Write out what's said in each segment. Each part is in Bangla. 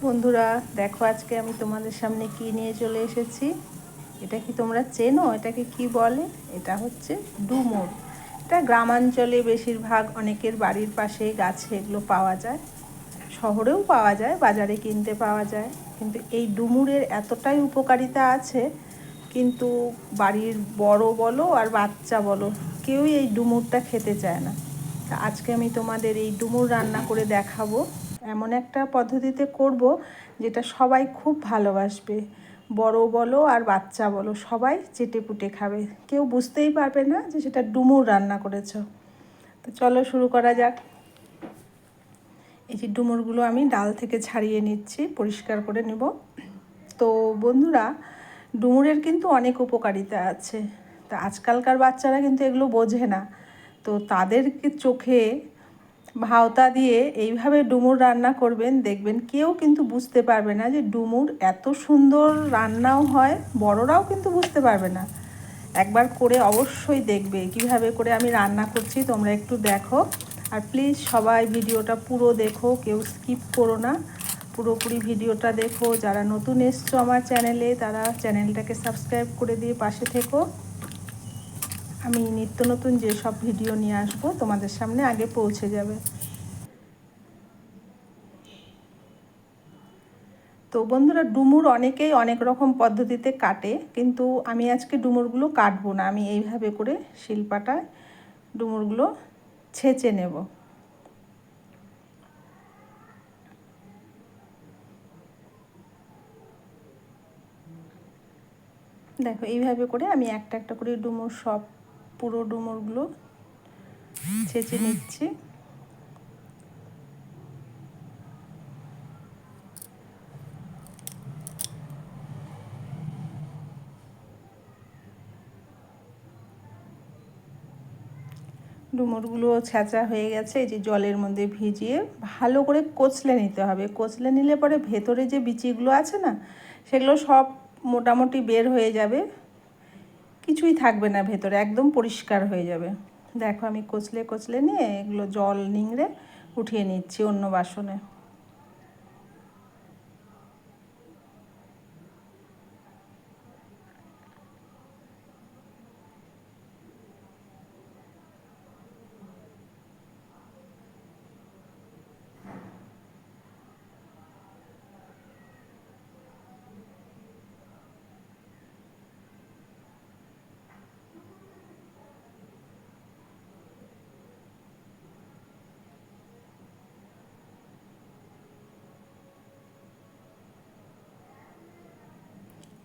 বন্ধুরা দেখো আজকে আমি তোমাদের সামনে কি নিয়ে চলে এসেছি। এটা কি তোমরা চেনো? এটাকে কি বলে? এটা হচ্ছে ডুমুর। এটা গ্রামাঞ্চলে বেশিরভাগ অনেকের বাড়ির পাশে গাছে এগুলো পাওয়া যায়, শহরেও পাওয়া যায়, বাজারে কিনতে পাওয়া যায়। কিন্তু এই ডুমুরের এতটাই উপকারিতা আছে, কিন্তু বাড়ির বড় বলো আর বাচ্চা বলো কেউই এই ডুমুরটা খেতে চায় না। তা আজকে আমি তোমাদের এই ডুমুর রান্না করে দেখাবো। এমন একটা পদ্ধতিতে করব যেটা সবাই খুব ভালোবাসবে, বড় বলো আর বাচ্চা বলো সবাই চেটেপুটে খাবে, কেউ বুঝতেই পারবে না যে সেটা ডুমুর রান্না করেছো। তো চলো শুরু করা যাক। এই যে ডুমুরগুলো আমি ডাল থেকে ছাড়িয়ে নিচ্ছি, পরিষ্কার করে নেব। তো বন্ধুরা, ডুমুরের কিন্তু অনেক উপকারিতা আছে। তা আজকালকার বাচ্চারা কিন্তু এগুলো বোঝে না। তো তাদেরকে চোখে ভাওতা দিয়ে এইভাবে ডুমুর রান্না করবেন, দেখবেন কেউ কিন্তু বুঝতে পারবে না যে ডুমুর এত সুন্দর রান্নাও হয়। বড়রাও কিন্তু বুঝতে পারবে না। একবার করে অবশ্যই দেখবে কিভাবে করে আমি রান্না করছি, তোমরা একটু দেখো। আর প্লিজ সবাই ভিডিওটা পুরো দেখো, কেউ স্কিপ করো না, পুরোপুরি ভিডিওটা দেখো। যারা নতুন এসছো আমার চ্যানেলে, তারা চ্যানেলটাকে সাবস্ক্রাইব করে দিয়ে পাশে থেকো। আমি নিত্য নতুন যেসব ভিডিও নিয়ে আসবো তোমাদের সামনে আগে পৌঁছে যাবে। তো বন্ধুরা, ডুমুর অনেকেই অনেক রকম পদ্ধতিতে কাটে, কিন্তু আমি আজকে ডুমুরগুলো কাটবো না। আমি এইভাবে করে শিলপাটায় ডুমুরগুলো ছেঁচে নেব। দেখো এইভাবে করে আমি একটা একটা করে ডুমুর, সব পুরো ডুমুরগুলো ছেঁচে নিচ্ছি। ডুমুরগুলো ছেঁচা হয়ে গেছে। এই যে জলের মধ্যে ভিজিয়ে ভালো করে কচলে নিতে হবে। কচলে নিলে পরে ভেতরে যে বিচিগুলো আছে না, সেগুলো সব মোটামুটি বের হয়ে যাবে, কিছুই থাকবে না ভেতরে, একদম পরিষ্কার হয়ে যাবে। দেখো আমি কচলে কচলে নিয়ে এগুলো জল নিংড়ে উঠিয়ে নিচ্ছি অন্য বাসনে।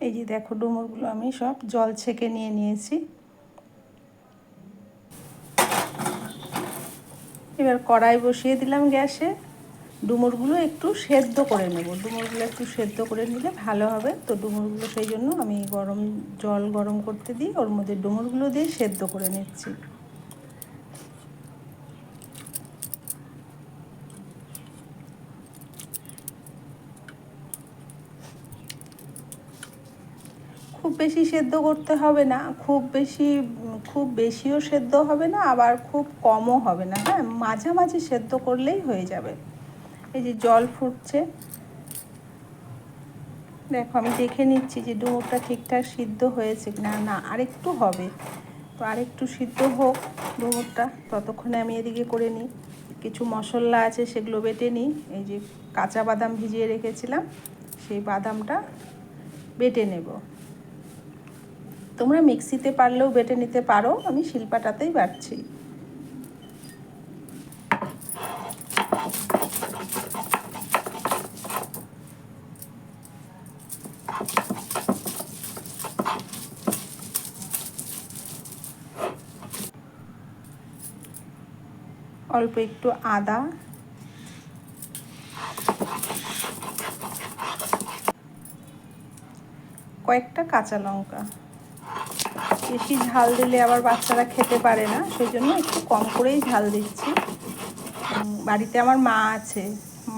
এই যে দেখো ডুমুরগুলো আমি সব জল ছেঁকে নিয়ে নিয়েছি। এবার কড়াই বসিয়ে দিলাম গ্যাসে। ডুমুরগুলো একটু সেদ্ধ করে নেব। ডুমুরগুলো একটু সেদ্ধ করে নিলে ভালো হবে। তো ডুমুরগুলো সেই জন্য আমি জল গরম করতে দিই, ওর মধ্যে ডুমুরগুলো দিয়ে সেদ্ধ করে নিচ্ছি। খুব বেশি সেদ্ধ করতে হবে না, খুব বেশিও সেদ্ধ হবে না, আবার খুব কমও হবে না। হ্যাঁ, মাঝামাঝি সেদ্ধ করলেই হয়ে যাবে। এই যে জল ফুটছে, দেখো আমি দেখে নিচ্ছি যে ডুমুরটা ঠিকঠাক সিদ্ধ হয়েছে না। না, আরেকটু হবে। তো আরেকটু সিদ্ধ হোক ডুমুরটা, ততক্ষণে আমি এদিকে করে নিই কিছু মশলা আছে, সেগুলো বেটে নিই। এই যে কাঁচা বাদাম ভিজিয়ে রেখেছিলাম, সেই বাদামটা বেটে নেব। তোমরা মিক্সিতে পারলেও বেটে নিতে পারো, আমি শিলপাটাতেই বাটছি। অল্প একটু আদা, কয়েকটা কাঁচা লঙ্কা। বেশি ঝাল দিলে আবার বাচ্চারা খেতে পারে না, সেই জন্য একটু কম করেই ঝাল দিচ্ছি। বাড়িতে আমার মা আছে,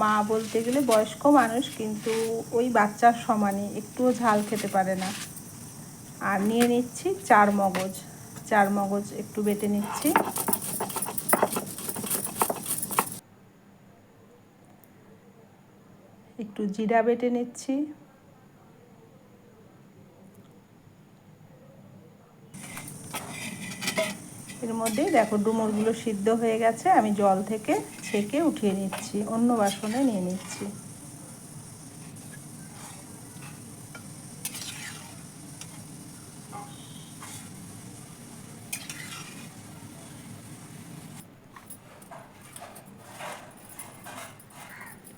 মা বলতে গেলে বয়স্ক মানুষ, কিন্তু ওই বাচ্চার সমানই, একটুও ঝাল খেতে পারে না। আর নিয়ে নিচ্ছি চার মগজ। চার মগজ একটু বেটে নিচ্ছি। একটু জিরা বেটে নিচ্ছি, এর মধ্যেই দেখো ডুমুরগুলো সিদ্ধ হয়ে গেছে, আমি জল থেকে ছেঁকে উঠিয়ে নিচ্ছি, অন্য বাসনে নিয়ে নিচ্ছি।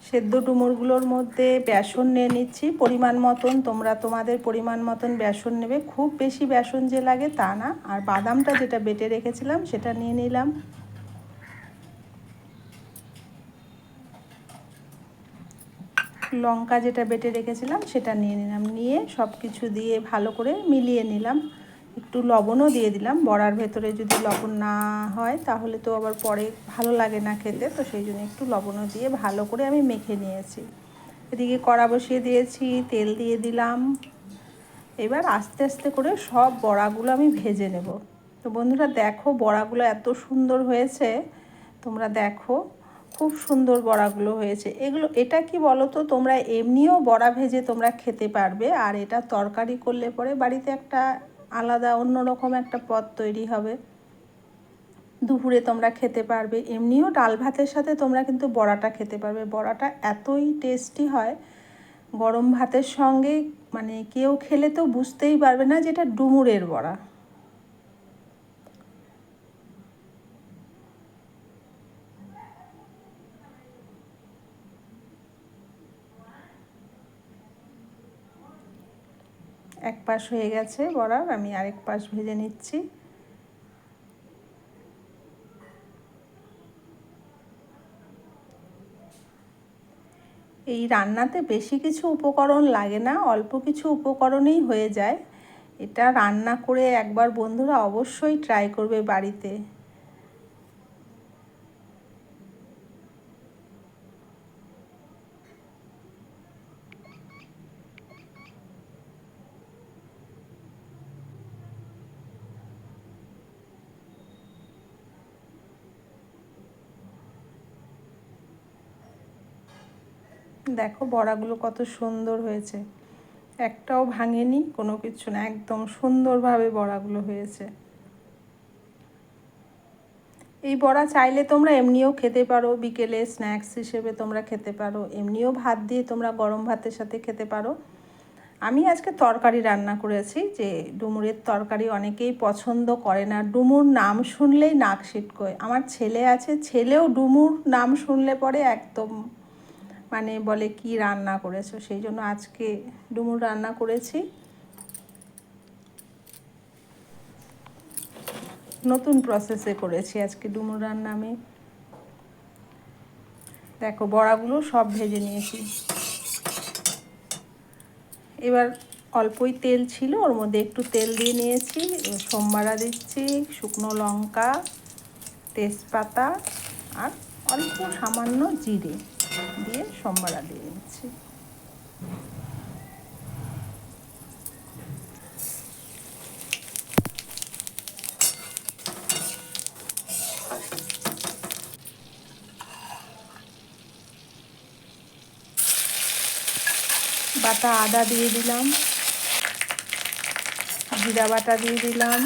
সেদ্ধ ডুমুরগুলোর মধ্যে বেসন নিয়ে নিচ্ছি পরিমাণ মতন, তোমরা তোমাদের পরিমাণ মতন বেসন নেবে, খুব বেশি বেসন যে লাগে তা না। আর বাদামটা যেটা বেটে রেখেছিলাম সেটা নিয়ে নিলাম, লঙ্কা যেটা বেটে রেখেছিলাম সেটা নিয়ে নিলাম, নিয়ে সব কিছু দিয়ে ভালো করে মিলিয়ে নিলাম। একটু লবণও দিয়ে দিলাম, বড়ার ভেতরে যদি লবণ না হয় তাহলে তো আবার পরে ভালো লাগে না খেতে, তো সেই জন্য একটু লবণও দিয়ে ভালো করে আমি মেখে নিয়েছি। এদিকে কড়া বসিয়ে দিয়েছি, তেল দিয়ে দিলাম। এবার আস্তে আস্তে করে সব বড়াগুলো আমি ভেজে নেব। তো বন্ধুরা দেখো বড়াগুলো এত সুন্দর হয়েছে, তোমরা দেখো খুব সুন্দর বড়াগুলো হয়েছে। এটা কি বলো তো, তোমরা এমনিও বড়া ভেজে তোমরা খেতে পারবে, আর এটা তরকারি করলে পরে বাড়িতে একটা আলাদা অন্যরকম একটা পদ তৈরি হবে। দুপুরে তোমরা খেতে পারবে, এমনিও ডাল ভাতের সাথে তোমরা কিন্তু বড়াটা খেতে পারবে। বড়াটা এতই টেস্টি হয় গরম ভাতের সঙ্গে, মানে কেউ খেলে তো বুঝতেই পারবে না যে এটা ডুমুরের বড়া। এক পাশ হয়ে গেছে বড়ার, আমি আরেক পাশ ভেজে নিচ্ছি। এই রান্নাতে বেশি কিছু উপকরণ লাগে না, অল্প কিছু উপকরণেই হয়ে যায়। এটা রান্না করে একবার বন্ধুরা অবশ্যই ট্রাই করবে বাড়িতে। দেখো বড়াগুলো কত সুন্দর হয়েছে, একটাও ভাঙেনি, কোনো কিছু না, একদম সুন্দরভাবে বড়াগুলো হয়েছে। এই বড়া চাইলে তোমরা এমনিও খেতে পারো, বিকেলে স্ন্যাক্স হিসেবে তোমরা খেতে পারো, এমনিও ভাত দিয়ে তোমরা গরম ভাতের সাথে খেতে পারো। আমি আজকে তরকারি রান্না করেছি, যে ডুমুরের তরকারি অনেকেই পছন্দ করে না, ডুমুর নাম শুনলেই নাক সিটকোয়। আমার ছেলে আছে, ছেলেও ডুমুর নাম শুনলে পরে একদম মানে বলে কি রান্না করেছো, সেই জন্য আজকে ডুমুর রান্না করেছি। নতুন প্রসেসে করেছি আজকে ডুমুর রান্না আমি। দেখো বড়াগুলো সব ভেজে নিয়েছি। এবার অল্পই তেল ছিল, ওর মধ্যে একটু তেল দিয়ে নিয়েছি, সোমবারা দিচ্ছি, শুকনো লঙ্কা, তেজপাতা আর অল্প সামান্য জিরে দিয়ে সোমবারা দিয়ে নিচ্ছি। বাটা আদা দিয়ে দিলাম, জিরা বাটা দিয়ে দিলাম,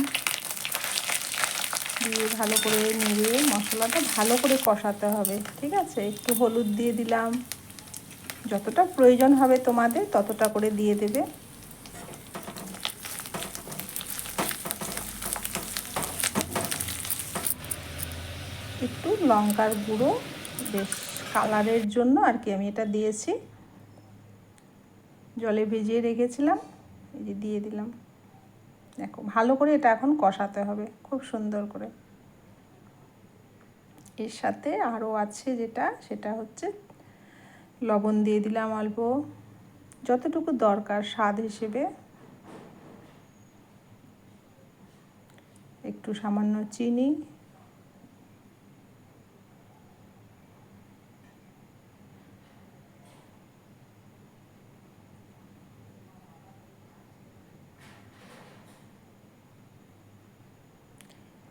দিয়ে ভালো করে নেড়ে মশলাটা ভালো করে কষাতে হবে, ঠিক আছে। একটু হলুদ দিয়ে দিলাম, যতটা প্রয়োজন হবে তোমাদের ততটা করে দিয়ে দেবে। একটু লঙ্কার গুঁড়ো বেশ কালারের জন্য আর কি আমি এটা দিয়েছি, জলে ভিজিয়ে রেখেছিলাম, এই যে দিয়ে দিলাম। দেখো ভালো করে এটা এখন কষাতে হবে খুব সুন্দর করে। এর সাথে আরও আছে যেটা, সেটা হচ্ছে লবণ দিয়ে দিলাম অল্প, যতটুকু দরকার স্বাদ হিসেবে, একটু সামান্য চিনি,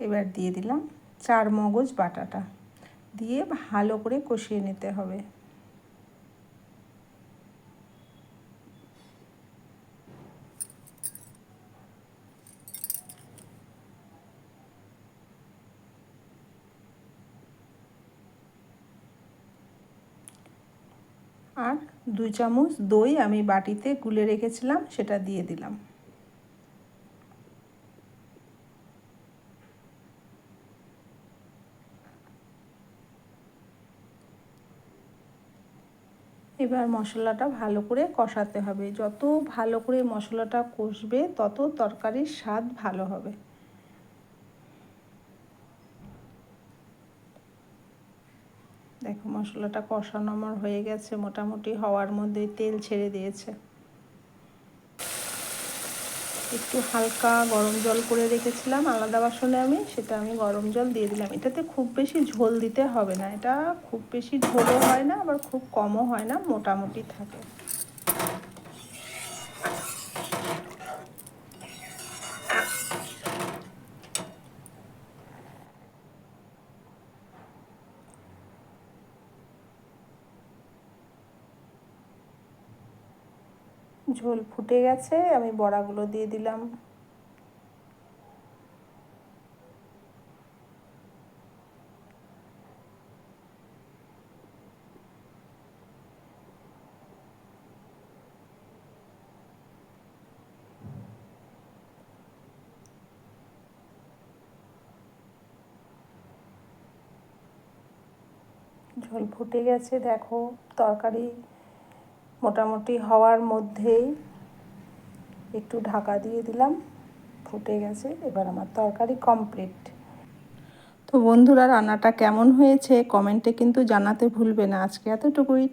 এবার দিয়ে দিলাম চার মগজ বাটাটা, দিয়ে ভালো করে কষিয়ে নিতে হবে। আর 2 চামচ দই আমি বাটিতে গুলে রেখেছিলাম, সেটা দিয়ে দিলাম। এবার মশলাটা ভালো করে কষাতে হবে। যত ভালো করে মশলাটা কষবে তত তরকারির স্বাদ ভালো হবে। দেখো মশলাটা কষানো আমার হয়ে গেছে, মোটামুটি হওয়ার মধ্যে তেল ছেড়ে দিয়েছে। একটু হালকা গরম জল করে রেখেছিলাম আলাদা বাসনে, সেটা আমি গরম জল দিয়ে দিলাম। এটাতে খুব বেশি ঝোল দিতে হবে না, এটা খুব বেশি ঝোলও হয় না আবার খুব কমও হয় না, মোটামুটি থাকে। ঝোল ফুটে গেছে, আমি বড়াগুলো দিয়ে দিলাম। ঝোল ফুটে গেছে, দেখো তরকারি মোটামুটি হওয়ার মধ্যেই একটু ঢাকা দিয়ে দিলাম, ফুটে গেছে। এবার আমার তরকারি কমপ্লিট। তো বন্ধুরা, রান্নাটা কেমন হয়েছে কমেন্টে কিন্তু জানাতে ভুলবে না। আজকে এতটুকুই।